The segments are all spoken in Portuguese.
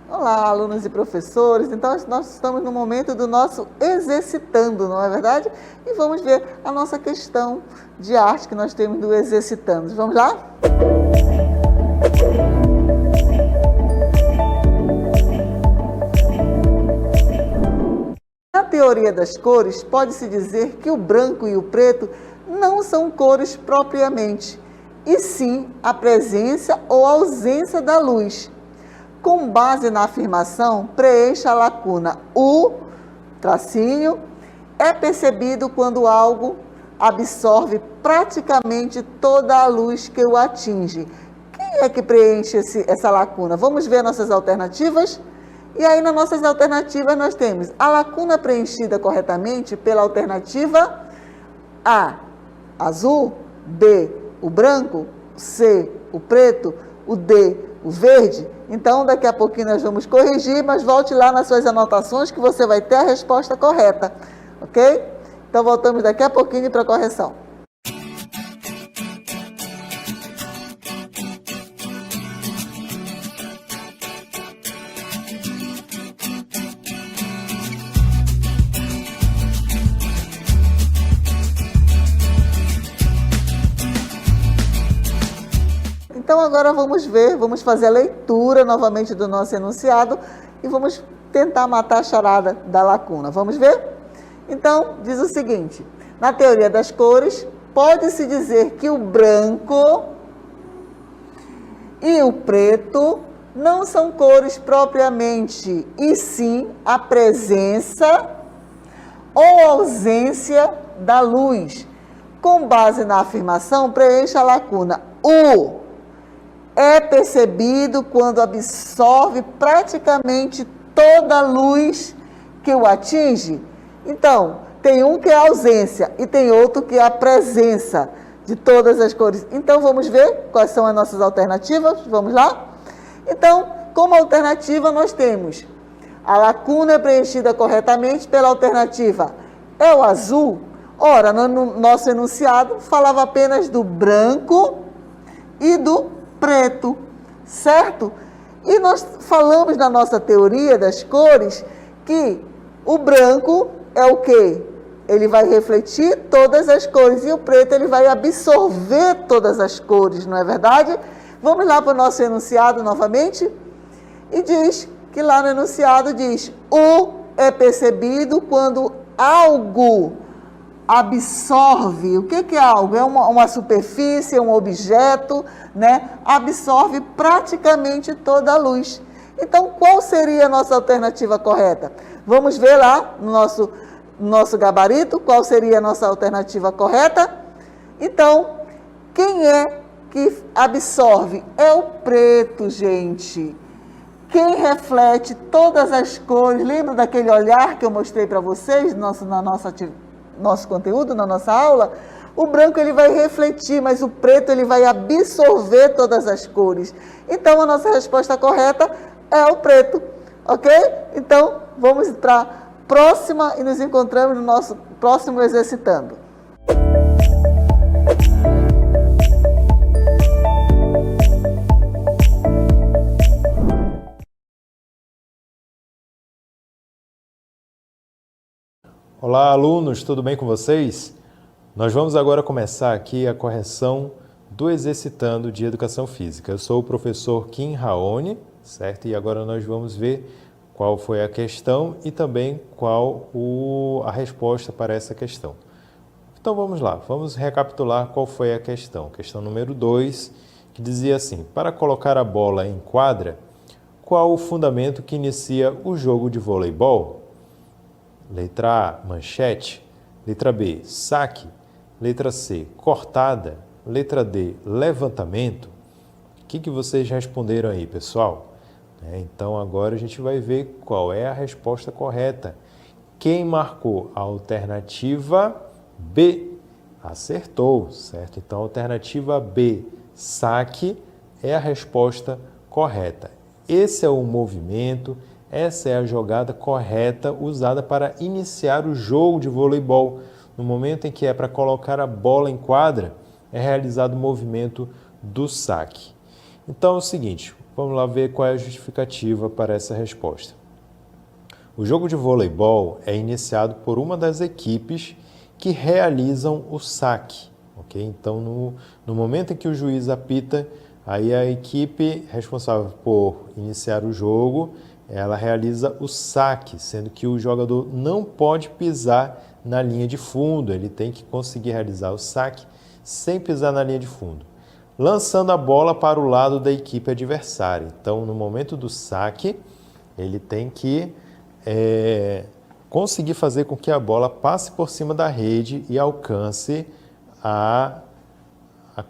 Olá, alunos e professores. Então, nós estamos no momento do nosso exercitando, não é verdade? E vamos ver a nossa questão de arte que nós temos do exercitando. Vamos lá? Na teoria das cores, pode-se dizer que o branco e o preto não são cores propriamente, e sim a presença ou ausência da luz. Com base na afirmação, preencha a lacuna. O tracinho é percebido quando algo absorve praticamente toda a luz que o atinge. Quem é que preenche essa lacuna? Vamos ver nossas alternativas? E aí, nas nossas alternativas, nós temos a lacuna preenchida corretamente pela alternativa A, azul, B, o branco, C, o preto, o D, o verde. Então, daqui a pouquinho nós vamos corrigir, mas volte lá nas suas anotações que você vai ter a resposta correta, ok? Então, voltamos daqui a pouquinho para a correção. Então, agora vamos fazer a leitura novamente do nosso enunciado e vamos tentar matar a charada da lacuna. Vamos ver? Então, diz o seguinte: na teoria das cores, pode-se dizer que o branco e o preto não são cores propriamente, e sim a presença ou ausência da luz. Com base na afirmação, preencha a lacuna. O é percebido quando absorve praticamente toda a luz que o atinge. Então, tem um que é a ausência e tem outro que é a presença de todas as cores. Então, vamos ver quais são as nossas alternativas? Vamos lá? Então, como alternativa, nós temos a lacuna é preenchida corretamente pela alternativa é o azul. Ora, no nosso enunciado, falava apenas do branco e do preto, certo? E nós falamos na nossa teoria das cores que o branco é o quê? Ele vai refletir todas as cores e o preto ele vai absorver todas as cores, não é verdade? Vamos lá para o nosso enunciado novamente? E diz que lá no enunciado diz: o é percebido quando algo absorve. O que é algo? É uma superfície, é um objeto, né? Absorve praticamente toda a luz. Então, qual seria a nossa alternativa correta? Vamos ver lá no nosso gabarito qual seria a nossa alternativa correta. Então, quem é que absorve? É o preto, gente. Quem reflete todas as cores, lembra daquele olhar que eu mostrei para vocês nosso conteúdo, na nossa aula? O branco ele vai refletir, mas o preto ele vai absorver todas as cores. Então, a nossa resposta correta é o preto, ok? Então, vamos para a próxima e nos encontramos no nosso próximo exercitando. Olá, alunos, tudo bem com vocês? Nós vamos agora começar aqui a correção do exercitando de Educação Física. Eu sou o professor Kim Raoni, certo? E agora nós vamos ver qual foi a questão e também qual a resposta para essa questão. Então vamos lá, vamos recapitular qual foi a questão. Questão número 2, que dizia assim: para colocar a bola em quadra, qual o fundamento que inicia o jogo de voleibol? Letra A, manchete. Letra B, saque. Letra C, cortada. Letra D, levantamento. O que vocês responderam aí, pessoal? Então, agora a gente vai ver qual é a resposta correta. Quem marcou a alternativa B? Acertou, certo? Então, a alternativa B, saque, é a resposta correta. Esse é o movimento, essa é a jogada correta usada para iniciar o jogo de voleibol. No momento em que é para colocar a bola em quadra, é realizado o movimento do saque. Então é o seguinte, vamos lá ver qual é a justificativa para essa resposta. O jogo de voleibol é iniciado por uma das equipes que realizam o saque. Okay? Então, no momento em que o juiz apita, aí a equipe responsável por iniciar o jogo, ela realiza o saque, sendo que o jogador não pode pisar na linha de fundo, ele tem que conseguir realizar o saque sem pisar na linha de fundo, lançando a bola para o lado da equipe adversária. Então, no momento do saque, ele tem que conseguir fazer com que a bola passe por cima da rede e alcance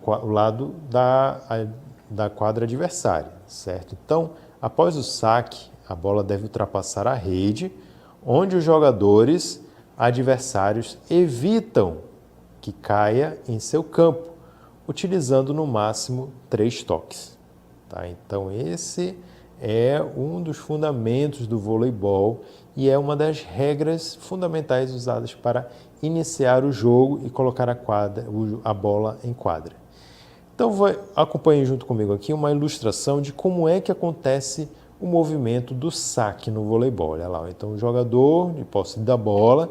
o lado da quadra adversária, certo? Então, após o saque, a bola deve ultrapassar a rede, onde os jogadores adversários evitam que caia em seu campo, utilizando no máximo 3 toques. Tá? Então, esse é um dos fundamentos do voleibol e é uma das regras fundamentais usadas para iniciar o jogo e colocar a bola em quadra. Então, acompanhe junto comigo aqui uma ilustração de como é que acontece o movimento do saque no voleibol. Olha lá, então o jogador, de posse da bola,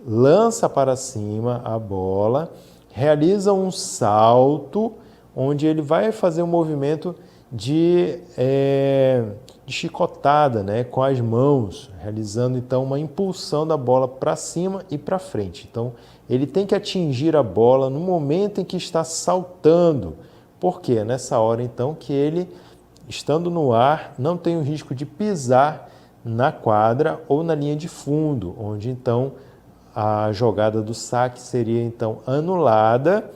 lança para cima a bola, realiza um salto, onde ele vai fazer um movimento de chicotada, né, com as mãos, realizando então uma impulsão da bola para cima e para frente. Então, ele tem que atingir a bola no momento em que está saltando, porque é nessa hora então que ele, estando no ar, não tem o risco de pisar na quadra ou na linha de fundo, onde então a jogada do saque seria então anulada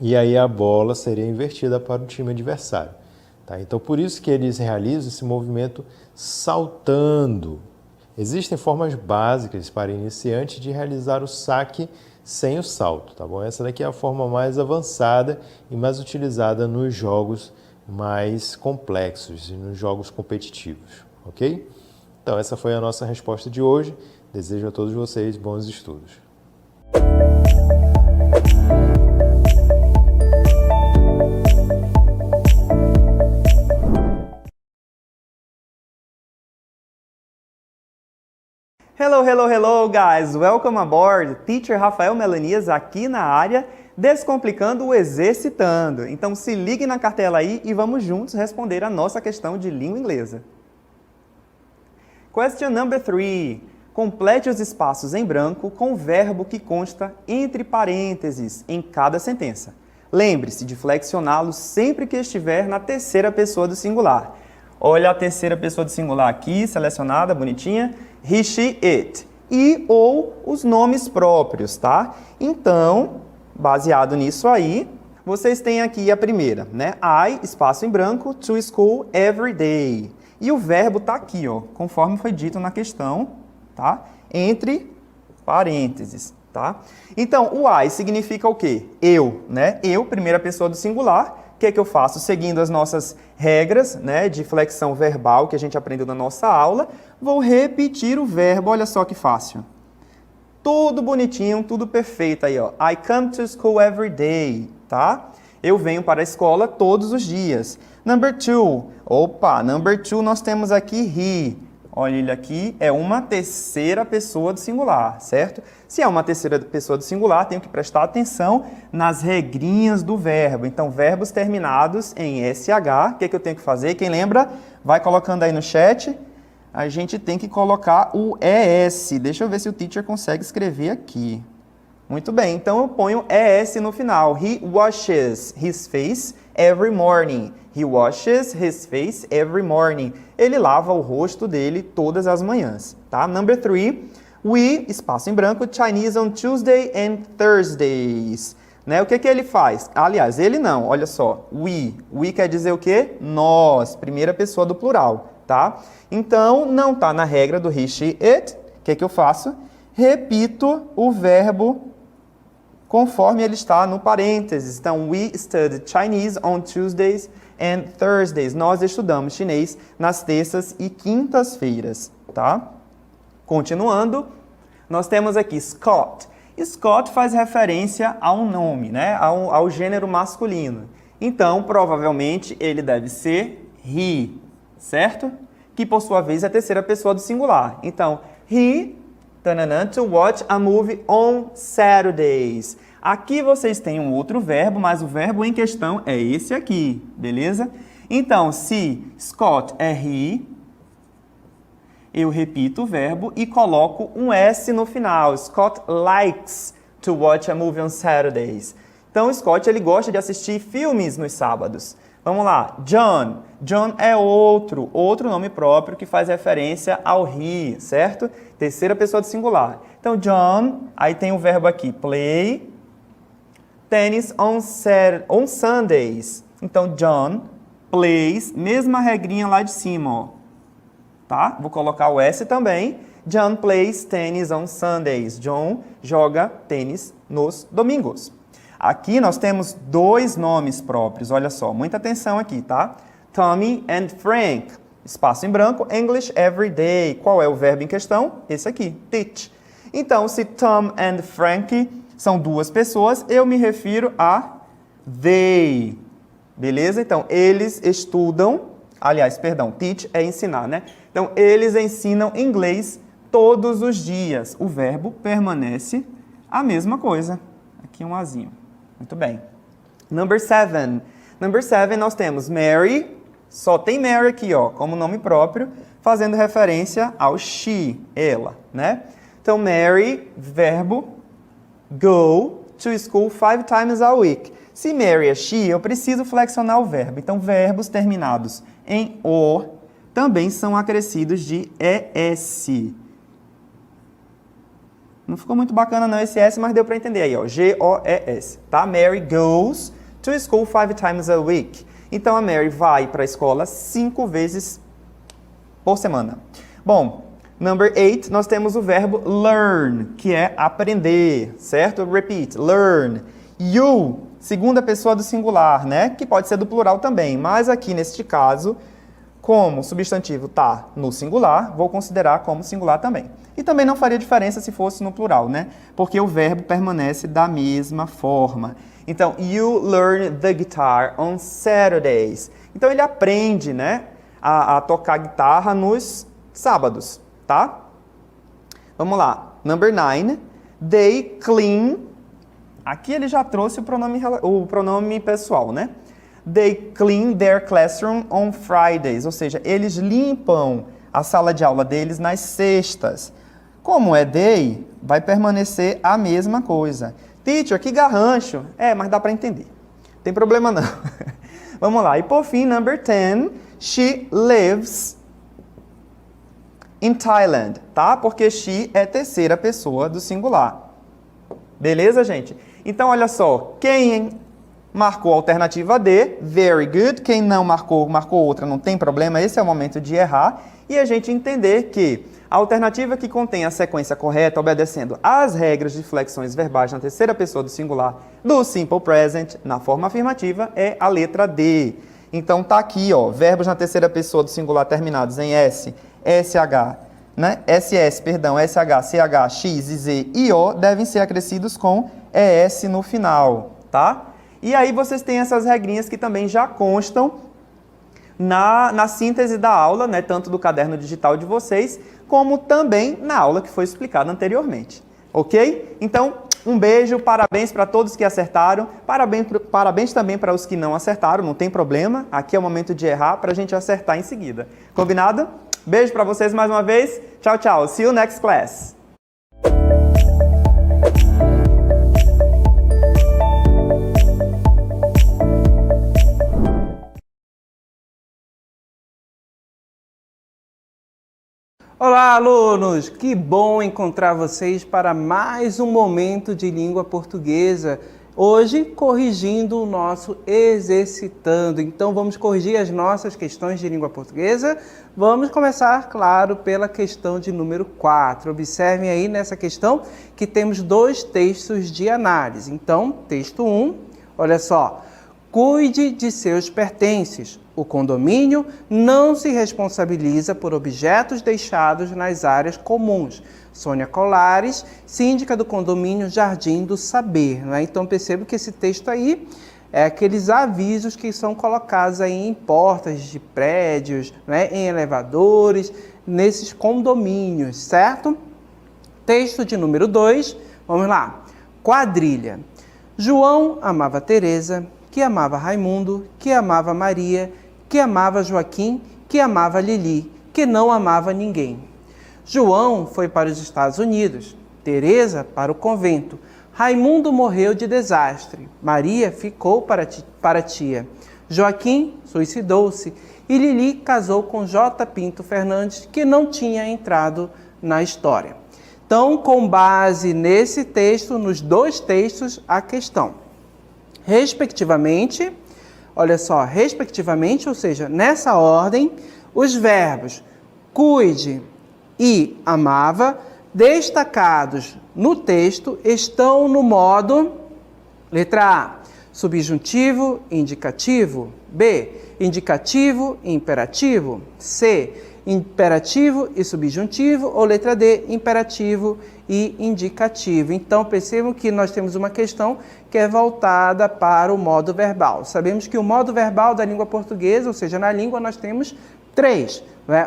e aí a bola seria invertida para o time adversário. Tá? Então, por isso que eles realizam esse movimento saltando. Existem formas básicas para iniciantes de realizar o saque sem o salto, tá bom? Essa daqui é a forma mais avançada e mais utilizada nos jogos mais complexos e nos jogos competitivos, ok? Então, essa foi a nossa resposta de hoje. Desejo a todos vocês bons estudos. Hello, hello, hello, guys! Welcome aboard! Teacher Rafael Melanias aqui na área, descomplicando o exercitando. Então se ligue na cartela aí e vamos juntos responder a nossa questão de língua inglesa. Question number 3. Complete os espaços em branco com o verbo que consta entre parênteses em cada sentença. Lembre-se de flexioná-lo sempre que estiver na terceira pessoa do singular. Olha a terceira pessoa do singular aqui, selecionada, bonitinha. He, she, it. E ou os nomes próprios, tá? Então, baseado nisso aí, vocês têm aqui a primeira, né? I, espaço em branco, to school every day. E o verbo tá aqui, ó, conforme foi dito na questão, tá? Entre parênteses, tá? Então, o I significa o quê? Eu, né? Eu, primeira pessoa do singular. O que é que eu faço? Seguindo as nossas regras, né, de flexão verbal que a gente aprendeu na nossa aula, vou repetir o verbo, olha só que fácil. Tudo bonitinho, tudo perfeito aí, ó. I come to school every day, tá? Eu venho para a escola todos os dias. Number 2. Opa, number 2 nós temos aqui he. Olha ele aqui, é uma terceira pessoa do singular, certo? Se é uma terceira pessoa do singular, tenho que prestar atenção nas regrinhas do verbo. Então, verbos terminados em SH, o que é que eu tenho que fazer? Quem lembra, vai colocando aí no chat. A gente tem que colocar o ES. Deixa eu ver se o teacher consegue escrever aqui. Muito bem, então eu ponho ES no final. He washes his face every morning. He washes his face every morning. Ele lava o rosto dele todas as manhãs, tá? Number 3, we, espaço em branco, Chinese on Tuesday and Thursdays. Né? O que que ele faz? Aliás, ele não, olha só. We. We quer dizer o quê? Nós, primeira pessoa do plural, tá? Então, não tá na regra do he, she, it. O que que eu faço? Repito o verbo conforme ele está no parênteses. Então, we studied Chinese on Tuesdays and Thursdays. Nós estudamos chinês nas terças e quintas-feiras, tá? Continuando, nós temos aqui Scott. Scott faz referência a um nome, né? Ao gênero masculino. Então, provavelmente, ele deve ser he, certo? Que, por sua vez, é a terceira pessoa do singular. Então, he, to watch a movie on Saturdays. Aqui vocês têm um outro verbo, mas o verbo em questão é esse aqui, beleza? Então, se Scott é he, eu repito o verbo e coloco um S no final. Scott likes to watch a movie on Saturdays. Então, Scott, ele gosta de assistir filmes nos sábados. Vamos lá. John. John é outro nome próprio que faz referência ao he, certo? Terceira pessoa do singular. Então, John, aí tem o verbo aqui, play tennis on Sundays. Então, John plays, mesma regrinha lá de cima, ó. Tá? Vou colocar o S também. John plays tennis on Sundays. John joga tênis nos domingos. Aqui nós temos dois nomes próprios, olha só, muita atenção aqui, tá? Tommy and Frank, espaço em branco, English every day. Qual é o verbo em questão? Esse aqui, teach. Então, se Tom and Frank são duas pessoas, eu me refiro a they, beleza? Então, eles estudam, teach é ensinar, né? Então, eles ensinam inglês todos os dias. O verbo permanece a mesma coisa. Aqui um azinho. Muito bem. Number 7. Number 7 nós temos Mary, só tem Mary aqui, ó, como nome próprio, fazendo referência ao she, ela, né? Então, Mary, verbo, go to school 5 times a week. Se Mary é she, eu preciso flexionar o verbo. Então, verbos terminados em o também são acrescidos de ES. Não ficou muito bacana não esse S, mas deu para entender aí, ó. G-O-E-S, tá? Mary goes to school 5 times a week. Então, a Mary vai para a escola 5 vezes por semana. Bom, number 8, nós temos o verbo learn, que é aprender, certo? Repeat, learn. You, segunda pessoa do singular, né? Que pode ser do plural também, mas aqui neste caso, como o substantivo está no singular, vou considerar como singular também. E também não faria diferença se fosse no plural, né? Porque o verbo permanece da mesma forma. Então, you learn the guitar on Saturdays. Então, ele aprende, né, a tocar guitarra nos sábados, tá? Vamos lá. Number 9. They clean. Aqui ele já trouxe o pronome pessoal, né? They clean their classroom on Fridays. Ou seja, eles limpam a sala de aula deles nas sextas. Como é they, vai permanecer a mesma coisa. Teacher, que garrancho. Mas dá para entender. Não tem problema não. Vamos lá. E por fim, number 10. She lives in Thailand, tá? Porque she é terceira pessoa do singular. Beleza, gente? Então, olha só. Quem marcou a alternativa D, very good. Quem não marcou outra, não tem problema. Esse é o momento de errar. E a gente entender que a alternativa que contém a sequência correta, obedecendo às regras de flexões verbais na terceira pessoa do singular do Simple Present, na forma afirmativa, é a letra D. Então, tá aqui, ó, verbos na terceira pessoa do singular terminados em S, SH, né? SS, perdão, SH, CH, X, Z e O devem ser acrescidos com ES no final, tá? E aí vocês têm essas regrinhas que também já constam na síntese da aula, né, tanto do caderno digital de vocês, como também na aula que foi explicada anteriormente. Ok? Então, um beijo, parabéns para todos que acertaram, parabéns também para os que não acertaram, não tem problema, aqui é o momento de errar para a gente acertar em seguida. Combinado? Beijo para vocês mais uma vez, tchau, tchau, see you next class! Olá, alunos! Que bom encontrar vocês para mais um momento de língua portuguesa. Hoje, corrigindo o nosso exercitando. Então, vamos corrigir as nossas questões de língua portuguesa. Vamos começar, claro, pela questão de número 4. Observem aí nessa questão que temos dois textos de análise. Então, texto 1, olha só. cuide de seus pertences. O condomínio não se responsabiliza por objetos deixados nas áreas comuns. Sônia Colares, síndica do condomínio Jardim do Saber. Né? Então percebo que esse texto aí é aqueles avisos que são colocados aí em portas de prédios, né? Em elevadores, nesses condomínios, certo? Texto de número 2, vamos lá. Quadrilha. João amava Teresa, que amava Raimundo, que amava Maria, que amava Joaquim, que amava Lili, que não amava ninguém. João foi para os Estados Unidos, Teresa para o convento. Raimundo morreu de desastre, Maria ficou para tia. Joaquim suicidou-se e Lili casou com J. Pinto Fernandes, que não tinha entrado na história. Então, com base nesse texto, nos dois textos, a questão. Respectivamente, olha só, respectivamente, ou seja, nessa ordem, os verbos cuide e amava, destacados no texto, estão no modo, letra A, subjuntivo, indicativo, B, indicativo e imperativo, C, imperativo e subjuntivo, ou letra D, imperativo e indicativo. Então, percebam que nós temos uma questão que é voltada para o modo verbal. Sabemos que o modo verbal da língua portuguesa, ou seja, na língua nós temos 3.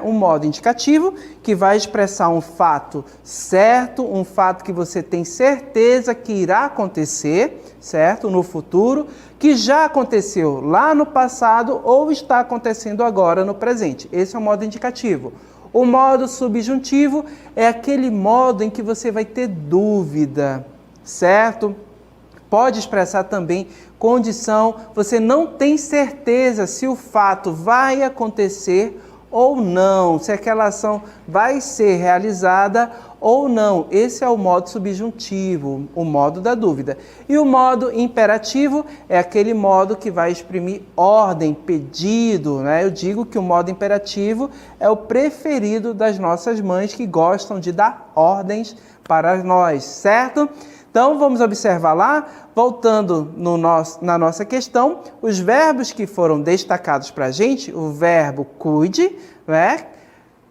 Um modo indicativo, que vai expressar um fato certo, um fato que você tem certeza que irá acontecer, certo? No futuro, que já aconteceu lá no passado ou está acontecendo agora no presente. Esse é o modo indicativo. O modo subjuntivo é aquele modo em que você vai ter dúvida, certo? Pode expressar também condição, você não tem certeza se o fato vai acontecer ou não, se aquela ação vai ser realizada ou não. Esse é o modo subjuntivo, o modo da dúvida. E o modo imperativo é aquele modo que vai exprimir ordem, pedido, né? Eu digo que o modo imperativo é o preferido das nossas mães que gostam de dar ordens para nós, certo? Então, vamos observar lá, voltando na nossa questão, os verbos que foram destacados para a gente, o verbo cuide, né,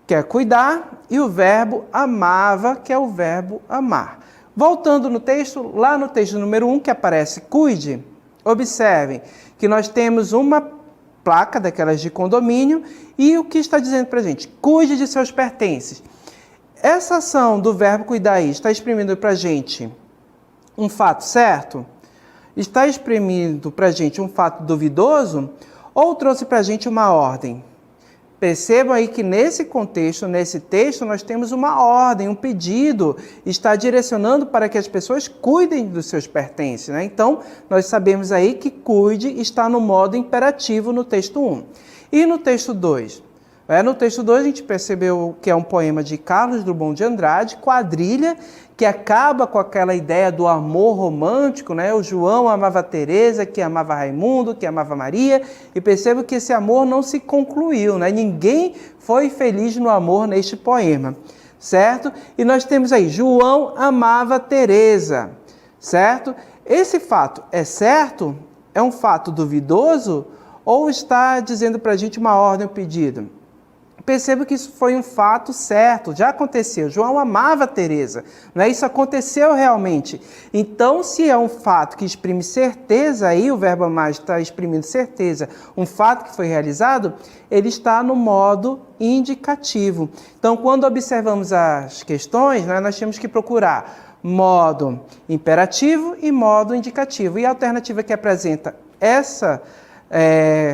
que é cuidar, e o verbo amava, que é o verbo amar. Voltando no texto, lá no texto número 1, que aparece cuide, observem que nós temos uma placa daquelas de condomínio, e o que está dizendo para a gente? Cuide de seus pertences. Essa ação do verbo cuidar aí está exprimindo para a gente um fato certo? Está exprimindo para a gente um fato duvidoso? Ou trouxe para a gente uma ordem? Percebam aí que nesse contexto, nesse texto, nós temos uma ordem, um pedido, está direcionando para que as pessoas cuidem dos seus pertences, né? Então, nós sabemos aí que cuide está no modo imperativo no texto 1. E no texto 2? No texto 2 a gente percebeu que é um poema de Carlos Drummond de Andrade, Quadrilha, que acaba com aquela ideia do amor romântico, né? O João amava Teresa, que amava Raimundo, que amava Maria, e percebo que esse amor não se concluiu, né? Ninguém foi feliz no amor neste poema, certo? E nós temos aí, João amava Teresa, certo? Esse fato é certo? É um fato duvidoso? Ou está dizendo para a gente uma ordem, um pedido? Percebo que isso foi um fato certo, já aconteceu. João amava Teresa, né? Isso aconteceu realmente. Então, se é um fato que exprime certeza, aí o verbo amar está exprimindo certeza, um fato que foi realizado, ele está no modo indicativo. Então, quando observamos as questões, né, nós temos que procurar modo imperativo e modo indicativo. E a alternativa que apresenta essa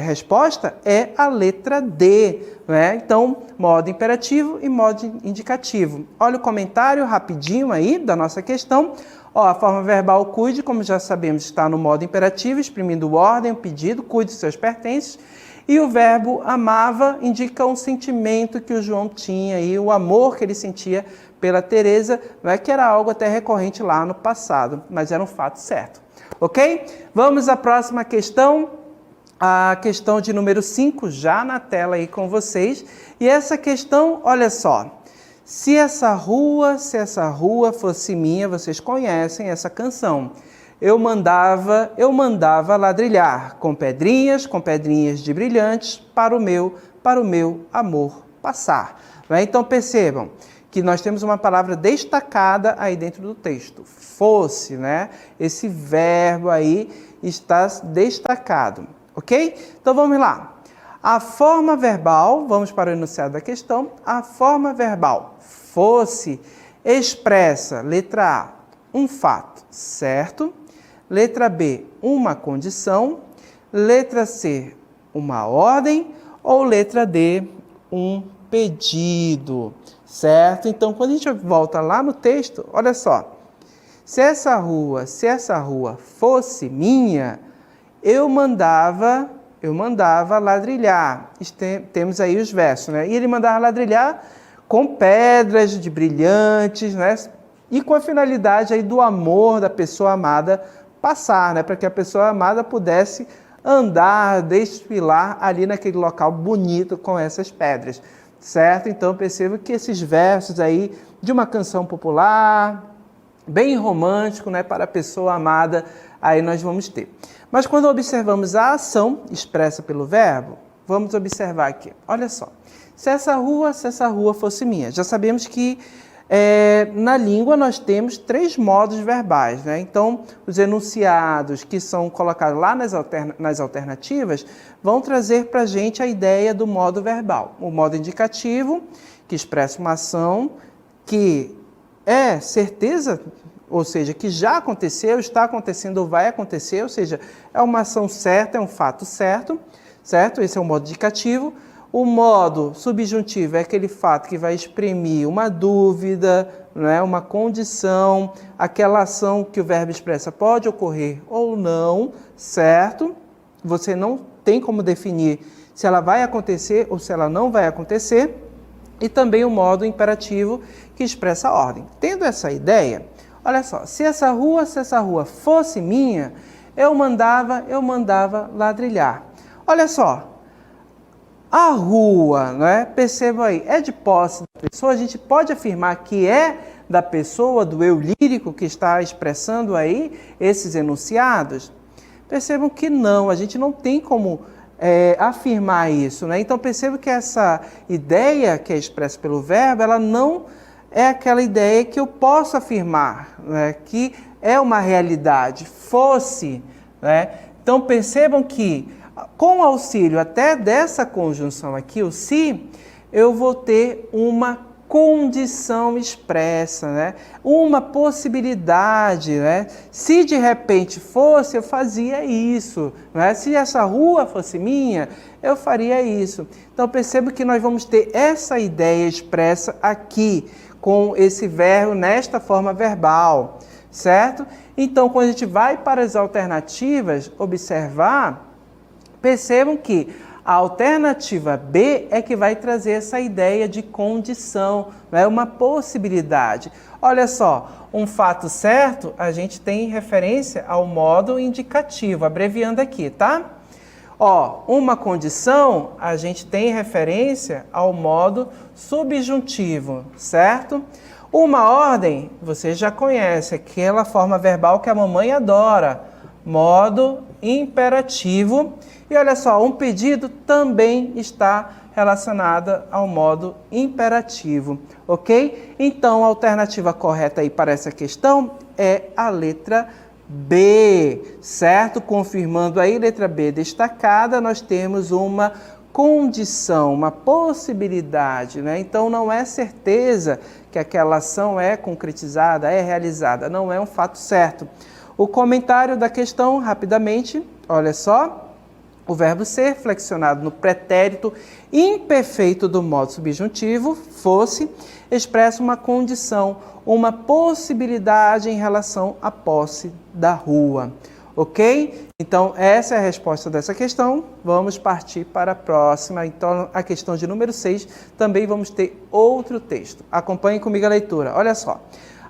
resposta é a letra D, né? Então, modo imperativo e modo indicativo. Olha o comentário rapidinho aí da nossa questão. A forma verbal cuide, como já sabemos, está no modo imperativo, exprimindo ordem, pedido, cuide dos seus pertences. E o verbo amava indica um sentimento que o João tinha e o amor que ele sentia pela Teresa, né? Que era algo até recorrente lá no passado, mas era um fato certo. Ok? Vamos à próxima questão. A questão de número 5, já na tela aí com vocês. E essa questão, olha só. Se essa rua fosse minha, vocês conhecem essa canção. eu mandava ladrilhar com pedrinhas de brilhantes para o meu amor passar. Né? Então percebam que nós temos uma palavra destacada aí dentro do texto, fosse, né? Esse verbo aí está destacado, ok? Então vamos lá. A forma verbal, vamos para o enunciado da questão, a forma verbal fosse expressa, letra A, um fato, certo? Letra B, uma condição, letra C, uma ordem ou letra D, um pedido, certo? Então, quando a gente volta lá no texto, olha só, se essa rua fosse minha, eu mandava ladrilhar. Temos aí os versos, né? E ele mandava ladrilhar com pedras de brilhantes, né? E com a finalidade aí do amor da pessoa amada passar, né? Para que a pessoa amada pudesse andar, desfilar ali naquele local bonito com essas pedras, certo? Então perceba que esses versos aí de uma canção popular, bem romântico, né? Para a pessoa amada, aí nós vamos ter. Mas quando observamos a ação expressa pelo verbo, vamos observar aqui, olha só. Se essa rua fosse minha, já sabemos que na língua nós temos 3 modos verbais, né? Então, os enunciados que são colocados lá nas alternativas vão trazer para a gente a ideia do modo verbal. O modo indicativo, que expressa uma ação que é certeza, ou seja, que já aconteceu, está acontecendo ou vai acontecer, ou seja, é uma ação certa, é um fato certo, certo? Esse é o modo indicativo. O modo subjuntivo é aquele fato que vai exprimir uma dúvida, né, uma condição, aquela ação que o verbo expressa pode ocorrer ou não, certo? Você não tem como definir se ela vai acontecer ou se ela não vai acontecer. E também o modo imperativo que expressa a ordem. Tendo essa ideia, olha só, se essa rua fosse minha, eu mandava ladrilhar. Olha só. A rua, né? Percebam aí, é de posse da pessoa, a gente pode afirmar que é da pessoa, do eu lírico que está expressando aí esses enunciados? Percebam que não, a gente não tem como afirmar isso, né? Então percebam que essa ideia que é expressa pelo verbo, ela não é aquela ideia que eu posso afirmar, né? Que é uma realidade, fosse, né? Então percebam que com o auxílio até dessa conjunção aqui, o se, eu vou ter uma condição expressa, né? Uma possibilidade, né? Se de repente fosse, eu fazia isso, né? Se essa rua fosse minha, eu faria isso. Então percebo que nós vamos ter essa ideia expressa aqui, com esse verbo nesta forma verbal, certo? Então, quando a gente vai para as alternativas, observar, percebam que a alternativa B é que vai trazer essa ideia de condição, né? Uma possibilidade. Olha só, um fato certo, a gente tem referência ao modo indicativo, abreviando aqui, tá? Ó, uma condição, a gente tem referência ao modo subjuntivo, certo? Uma ordem, você já conhece, aquela forma verbal que a mamãe adora, modo imperativo. E olha só, um pedido também está relacionado ao modo imperativo, ok? Então, a alternativa correta aí para essa questão é a letra B, certo? Confirmando aí, letra B destacada, nós temos uma condição, uma possibilidade, né? Então, não é certeza que aquela ação é concretizada, é realizada, não é um fato certo. O comentário da questão, rapidamente, olha só. O verbo ser, flexionado no pretérito imperfeito do modo subjuntivo, fosse, expressa uma condição, uma possibilidade em relação à posse da rua. Ok? Então, essa é a resposta dessa questão. Vamos partir para a próxima. Então, a questão de número 6, também vamos ter outro texto. Acompanhem comigo a leitura. Olha só.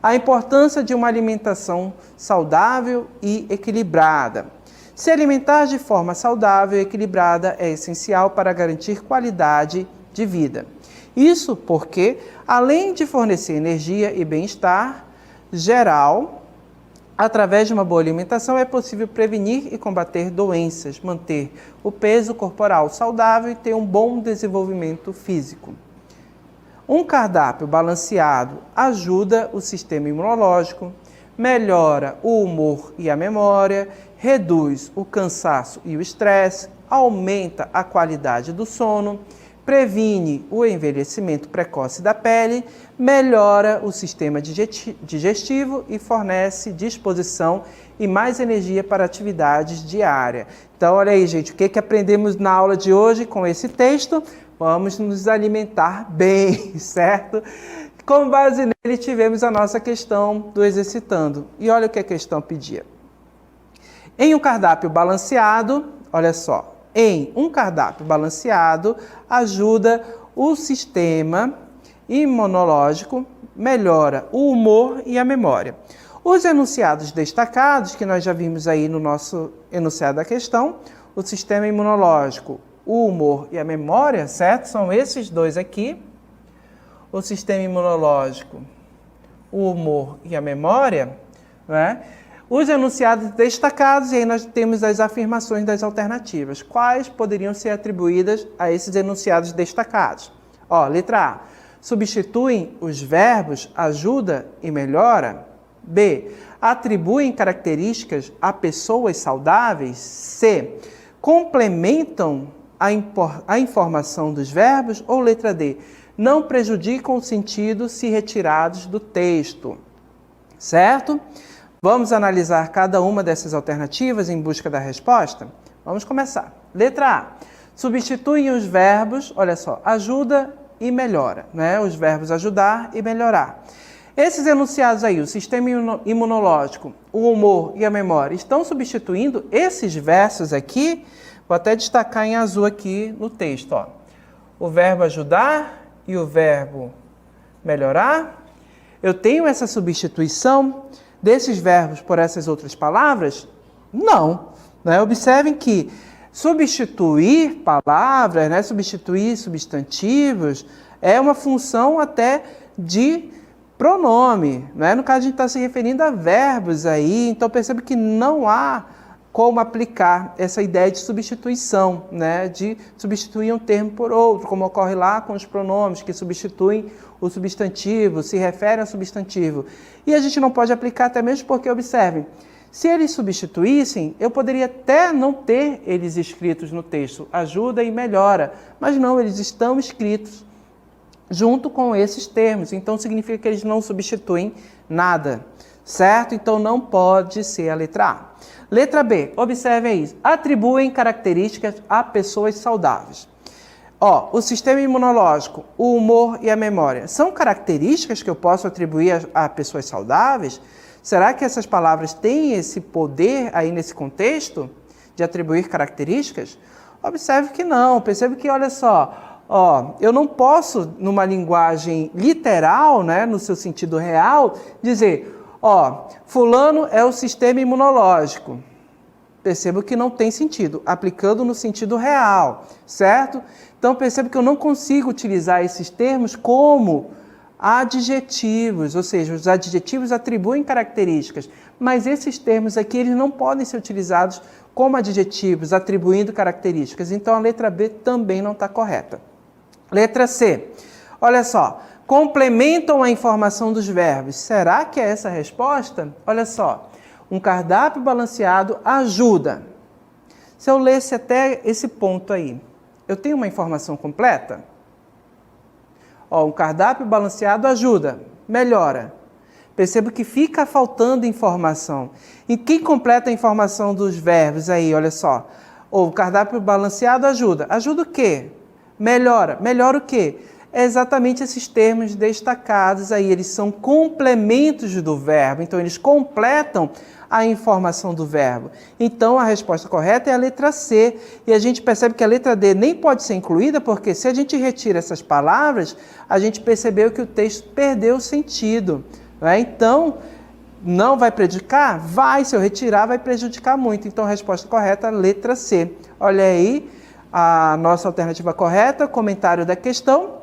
A importância de uma alimentação saudável e equilibrada. Se alimentar de forma saudável e equilibrada é essencial para garantir qualidade de vida. Isso porque, além de fornecer energia e bem-estar geral, Através de uma boa alimentação é possível prevenir e combater doenças, manter o peso corporal saudável e ter um bom desenvolvimento físico. Um cardápio balanceado ajuda o sistema imunológico, melhora o humor e a memória, reduz o cansaço e o estresse, aumenta a qualidade do sono, previne o envelhecimento precoce da pele, melhora o sistema digestivo e fornece disposição e mais energia para atividades diárias. Então, olha aí, gente, o que aprendemos na aula de hoje com esse texto? Vamos nos alimentar bem, certo? Com base nele, tivemos a nossa questão do exercitando. E olha o que a questão pedia. Em um cardápio balanceado, olha só, em um cardápio balanceado, ajuda o sistema imunológico, melhora o humor e a memória. Os enunciados destacados, que nós já vimos aí no nosso enunciado da questão, o sistema imunológico, o humor e a memória, certo? São esses dois aqui. O sistema imunológico, o humor e a memória, né? Os enunciados destacados, e aí nós temos as afirmações das alternativas. Quais poderiam ser atribuídas a esses enunciados destacados? Ó, letra A. Substituem os verbos ajuda e melhora. B. Atribuem características a pessoas saudáveis. C. Complementam a informação dos verbos. Ou letra D. Não prejudicam o sentido se retirados do texto. Certo? Vamos analisar cada uma dessas alternativas em busca da resposta? Vamos começar. Letra A. Substituem os verbos, olha só, ajuda e melhora, né? Os verbos ajudar e melhorar. Esses enunciados aí, o sistema imunológico, o humor e a memória, estão substituindo esses versos aqui? Vou até destacar em azul aqui no texto, ó. O verbo ajudar e o verbo melhorar. Eu tenho essa substituição desses verbos por essas outras palavras? Não. Né? Observem que substituir palavras, né? Substituir substantivos, é uma função até de pronome. Né? No caso, a gente está se referindo a verbos aí, então percebe que não há como aplicar essa ideia de substituição, né? De substituir um termo por outro, como ocorre lá com os pronomes que substituem o substantivo, se referem ao substantivo. E a gente não pode aplicar até mesmo porque, observem, se eles substituíssem, eu poderia até não ter eles escritos no texto, ajuda e melhora, mas não, eles estão escritos junto com esses termos, então significa que eles não substituem nada, certo? Então não pode ser a letra A. Letra B, observe aí, atribuem características a pessoas saudáveis. Ó, o sistema imunológico, o humor e a memória, são características que eu posso atribuir a pessoas saudáveis? Será que essas palavras têm esse poder aí nesse contexto de atribuir características? Observe que não, percebe que, olha só, ó, eu não posso, numa linguagem literal, né, no seu sentido real, dizer, ó, fulano é o sistema imunológico. Percebo que não tem sentido, aplicando no sentido real, certo? Então, percebo que eu não consigo utilizar esses termos como adjetivos, ou seja, os adjetivos atribuem características, mas esses termos aqui eles não podem ser utilizados como adjetivos, atribuindo características. Então, a letra B também não está correta. Letra C, olha só, complementam a informação dos verbos. Será que é essa a resposta? Olha só, um cardápio balanceado ajuda. Se eu lesse até esse ponto aí, eu tenho uma informação completa? Ó, um cardápio balanceado ajuda, melhora. Percebo que fica faltando informação. E quem completa a informação dos verbos aí, olha só. O cardápio balanceado ajuda. Ajuda o quê? Melhora. Melhora o quê? É exatamente esses termos destacados aí. Eles são complementos do verbo. Então, eles completam a informação do verbo. Então, a resposta correta é a letra C. E a gente percebe que a letra D nem pode ser incluída, porque se a gente retira essas palavras, a gente percebeu que o texto perdeu o sentido. Né? Então, não vai prejudicar? Vai. Se eu retirar, vai prejudicar muito. Então, a resposta correta é a letra C. Olha aí a nossa alternativa correta, comentário da questão.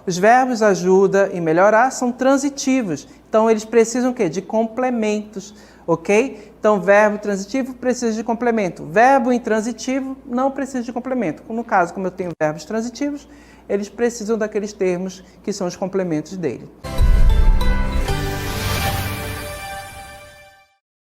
Os verbos ajuda e melhorar são transitivos. Então, eles precisam o quê? De complementos, ok? Então, verbo transitivo precisa de complemento. Verbo intransitivo não precisa de complemento. No caso, como eu tenho verbos transitivos, eles precisam daqueles termos que são os complementos dele.